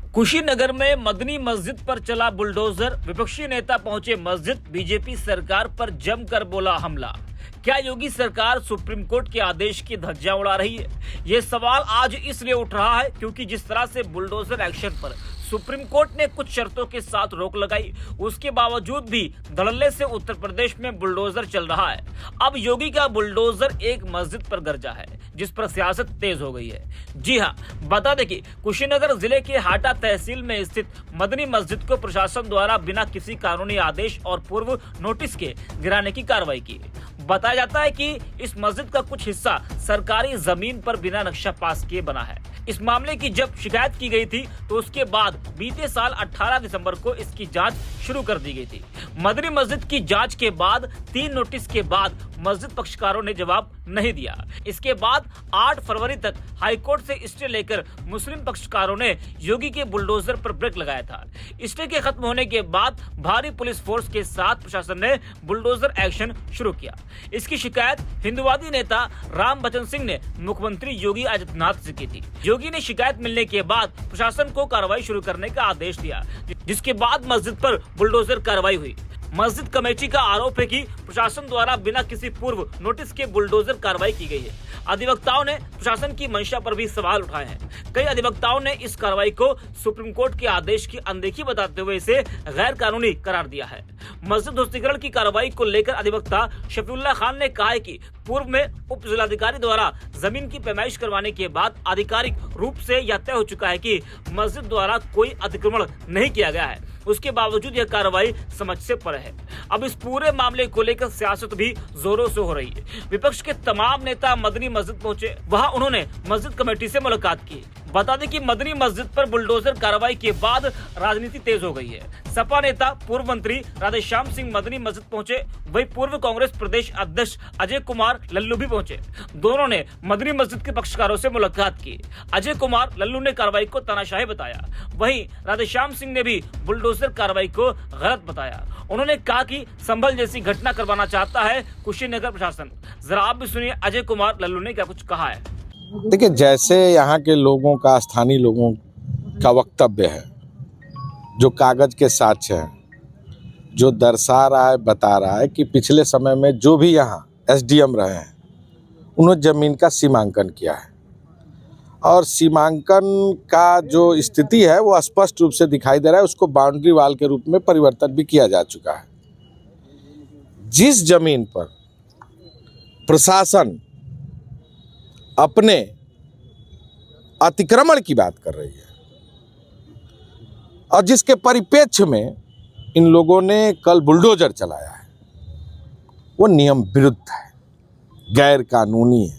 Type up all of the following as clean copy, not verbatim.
कुशीनगर में मदनी मस्जिद पर चला बुलडोजर, विपक्षी नेता पहुंचे मस्जिद, बीजेपी सरकार पर जमकर बोला हमला। क्या योगी सरकार सुप्रीम कोर्ट के आदेश की धज्जियां उड़ा रही है? ये सवाल आज इसलिए उठ रहा है क्योंकि जिस तरह से बुलडोजर एक्शन पर सुप्रीम कोर्ट ने कुछ शर्तों के साथ रोक लगाई, उसके बावजूद भी धड़ल्ले से उत्तर प्रदेश में बुलडोजर चल रहा है। अब योगी का बुलडोजर एक मस्जिद पर गरजा है, जिस पर सियासत तेज हो गई है। जी हां, बता दें कि कुशीनगर जिले के हाटा तहसील में स्थित मदनी मस्जिद को प्रशासन द्वारा बिना किसी कानूनी आदेश और पूर्व नोटिस के गिराने की कार्रवाई की। बताया जाता है कि इस मस्जिद का कुछ हिस्सा सरकारी जमीन पर बिना नक्शा पास किए बना है। इस मामले की जब शिकायत की गई थी तो उसके बाद बीते साल 18 दिसंबर को इसकी जांच शुरू कर दी गई थी। मदनी मस्जिद की जांच के बाद 3 नोटिस के बाद मस्जिद पक्षकारों ने जवाब नहीं दिया। इसके बाद 8 फरवरी तक हाईकोर्ट से स्टे लेकर मुस्लिम पक्षकारों ने योगी के बुलडोजर पर ब्रेक लगाया था। स्टे के खत्म होने के बाद भारी पुलिस फोर्स के साथ प्रशासन ने बुलडोजर एक्शन शुरू किया। इसकी शिकायत हिंदुवादी नेता राम बच्चन सिंह ने मुख्यमंत्री योगी आदित्यनाथ से की थी। योगी ने शिकायत मिलने के बाद प्रशासन को कार्रवाई शुरू करने का आदेश दिया, जिसके बाद मस्जिद पर बुलडोजर कार्रवाई हुई। मस्जिद कमेटी का आरोप है कि प्रशासन द्वारा बिना किसी पूर्व नोटिस के बुलडोजर कार्रवाई की गई है। अधिवक्ताओं ने प्रशासन की मंशा पर भी सवाल उठाए हैं। कई अधिवक्ताओं ने इस कार्रवाई को सुप्रीम कोर्ट के आदेश की अनदेखी बताते हुए इसे गैर कानूनी करार दिया है। मस्जिद ध्वस्तीकरण की कार्रवाई को लेकर अधिवक्ता शफीउल्लाह खान ने कहा है कि पूर्व में उप जिलाधिकारी द्वारा जमीन की पैमाइश करवाने के बाद आधिकारिक रूप से यह तय हो चुका है कि मस्जिद द्वारा कोई अतिक्रमण नहीं किया गया है। उसके बावजूद यह कार्रवाई समझ से परे है। अब इस पूरे मामले को लेकर सियासत भी जोरों से हो रही है। विपक्ष के तमाम नेता मदनी मस्जिद पहुंचे, वहां उन्होंने मस्जिद कमेटी से मुलाकात की। बता दें कि मदनी मस्जिद पर बुलडोजर कार्रवाई के बाद राजनीति तेज हो गई है। सपा नेता पूर्व मंत्री राधेश्याम सिंह मदनी मस्जिद पहुंचे, वहीं पूर्व कांग्रेस प्रदेश अध्यक्ष अजय कुमार लल्लू भी पहुंचे। दोनों ने मदनी मस्जिद के पक्षकारों से मुलाकात की। अजय कुमार लल्लू ने कार्रवाई को तानाशाही बताया, वहीं राधेश्याम सिंह ने भी बुलडोजर कार्रवाई को गलत बताया। उन्होंने कहा कि संभल जैसी घटना करवाना चाहता है कुशीनगर प्रशासन। जरा आप भी सुनिए अजय कुमार लल्लू ने क्या कुछ कहा है। देखिए, जैसे यहाँ के लोगों का, स्थानीय लोगों का वक्तव्य है, जो कागज के साक्ष्य है, जो दर्शा रहा है, बता रहा है कि पिछले समय में जो भी यहाँ एसडीएम रहे हैं, उन्होंने ज़मीन का सीमांकन किया है और सीमांकन का जो स्थिति है वो स्पष्ट रूप से दिखाई दे रहा है। उसको बाउंड्री वाल के रूप में परिवर्तन भी किया जा चुका है। जिस जमीन पर प्रशासन अपने अतिक्रमण की बात कर रही है और जिसके परिप्रेक्ष्य में इन लोगों ने कल बुलडोजर चलाया है, वो नियम विरुद्ध है, गैर कानूनी है।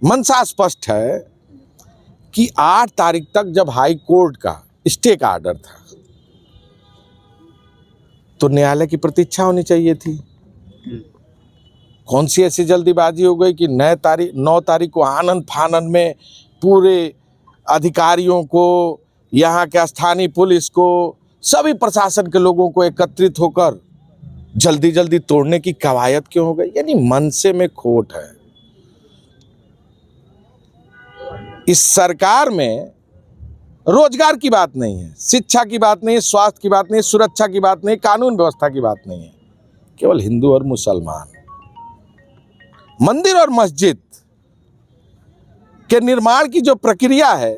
मंशा स्पष्ट है कि 8 तारीख तक जब हाई कोर्ट का स्टे का ऑर्डर था तो न्यायालय की प्रतीक्षा होनी चाहिए थी। कौन सी ऐसी जल्दीबाजी हो गई कि 9 तारीख को आनंद फानंद में पूरे अधिकारियों को, यहाँ के स्थानीय पुलिस को, सभी प्रशासन के लोगों को एकत्रित होकर जल्दी जल्दी तोड़ने की कवायद क्यों हो गई? यानी मनसे में खोट है। इस सरकार में रोजगार की बात नहीं है, शिक्षा की बात नहीं है, स्वास्थ्य की बात नहीं है, सुरक्षा की बात नहीं है, कानून व्यवस्था की बात नहीं है। केवल हिंदू और मुसलमान, मंदिर और मस्जिद के निर्माण की जो प्रक्रिया है,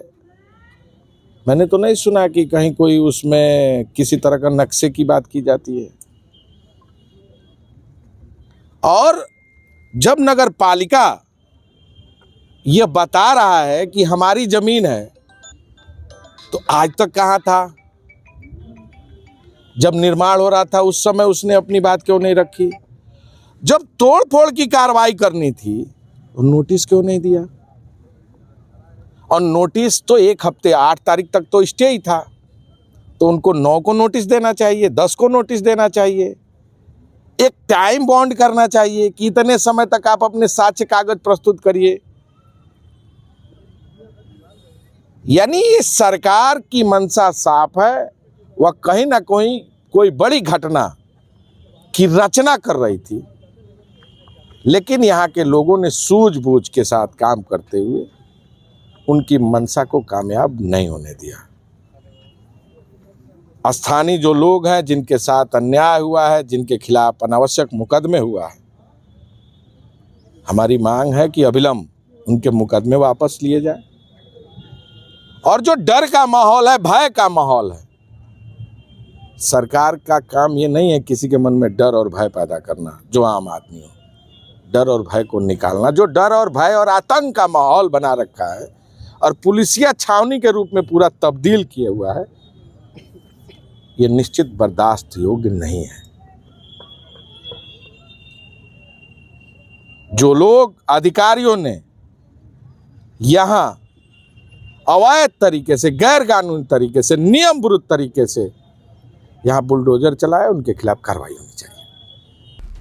मैंने तो नहीं सुना कि कहीं कोई उसमें किसी तरह का नक्शे की बात की जाती है। और जब नगर पालिका यह बता रहा है कि हमारी जमीन है, तो आज तक कहाँ था? जब निर्माण हो रहा था उस समय उसने अपनी बात क्यों नहीं रखी? जब तोड़ फोड़ की कार्रवाई करनी थी तो नोटिस क्यों नहीं दिया? और नोटिस तो 1 हफ्ते, 8 तारीख तक तो स्टे ही था, तो उनको 9 को नोटिस देना चाहिए, 10 को नोटिस देना चाहिए, एक टाइम बाउंड करना चाहिए कि इतने समय तक आप अपने साक्ष्य कागज प्रस्तुत करिए। यानी इस सरकार की मंशा साफ है, वह कहीं ना कहीं कोई बड़ी घटना की रचना कर रही थी, लेकिन यहाँ के लोगों ने सूझबूझ के साथ काम करते हुए उनकी मंशा को कामयाब नहीं होने दिया। स्थानीय जो लोग हैं, जिनके साथ अन्याय हुआ है, जिनके खिलाफ अनावश्यक मुकदमे हुआ है, हमारी मांग है कि अविलंब उनके मुकदमे वापस लिए जाए। और जो डर का माहौल है, भय का माहौल है, सरकार का काम ये नहीं है किसी के मन में डर और भय पैदा करना, जो आम आदमी हो, डर और भय को निकालना। जो डर और भय और आतंक का माहौल बना रखा है और पुलिसिया छावनी के रूप में पूरा तब्दील किया हुआ है, ये निश्चित बर्दाश्त योग्य नहीं है। जो लोग अधिकारियों ने यहां अवैध तरीके से, गैर कानूनी तरीके से, नियम विरुद्ध तरीके से यहां बुलडोजर चलाया, उनके खिलाफ कार्रवाई होनी चाहिए।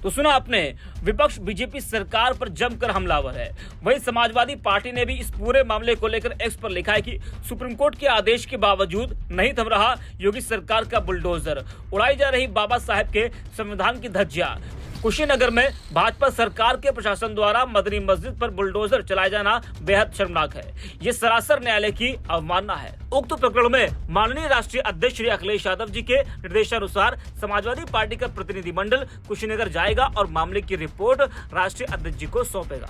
तो सुना आपने, विपक्ष बीजेपी सरकार पर जमकर हमलावर है। वहीं समाजवादी पार्टी ने भी इस पूरे मामले को लेकर एक्स पर लिखा है कि सुप्रीम कोर्ट के आदेश के बावजूद नहीं थम रहा योगी सरकार का बुलडोजर, उड़ाई जा रही बाबा साहेब के संविधान की धज्जियां। कुशीनगर में भाजपा सरकार के प्रशासन द्वारा मदनी मस्जिद पर बुलडोजर चलाया जाना बेहद शर्मनाक है। ये सरासर न्यायालय की अवमानना है। उक्त प्रकरण में माननीय राष्ट्रीय अध्यक्ष श्री अखिलेश यादव जी के निर्देशानुसार समाजवादी पार्टी का प्रतिनिधिमंडल कुशीनगर जाएगा और मामले की रिपोर्ट राष्ट्रीय अध्यक्ष जी को सौंपेगा।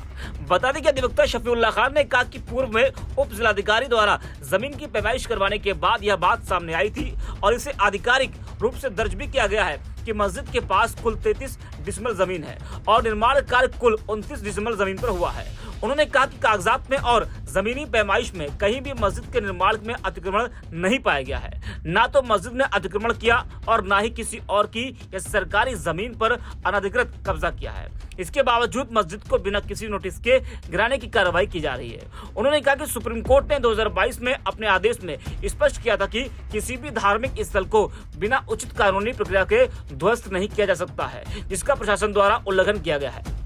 बता दें कि अधिवक्ता शफीउल्लाह खान ने कहा कि पूर्व में उप जिलाधिकारी द्वारा जमीन की पैमाइश करवाने के बाद यह बात सामने आई थी और इसे आधिकारिक रूप से दर्ज भी किया गया है कि मस्जिद के पास कुल 33 डिसमल जमीन है और निर्माण कार्य कुल 29 डिसमल जमीन पर हुआ है। उन्होंने कहा कि कागजात में और जमीनी पैमाइश में कहीं भी मस्जिद के निर्माण में अतिक्रमण नहीं पाया गया है। ना तो मस्जिद ने अतिक्रमण किया और ना ही किसी और की या सरकारी जमीन पर अनधिकृत कब्जा किया है। इसके बावजूद मस्जिद को बिना किसी नोटिस के गिराने की कार्रवाई की जा रही है। उन्होंने कहा कि सुप्रीम कोर्ट ने 2022 में अपने आदेश में स्पष्ट किया था कि किसी भी धार्मिक स्थल को बिना उचित कानूनी प्रक्रिया के ध्वस्त नहीं किया जा सकता है, जिसका प्रशासन द्वारा उल्लंघन किया गया है।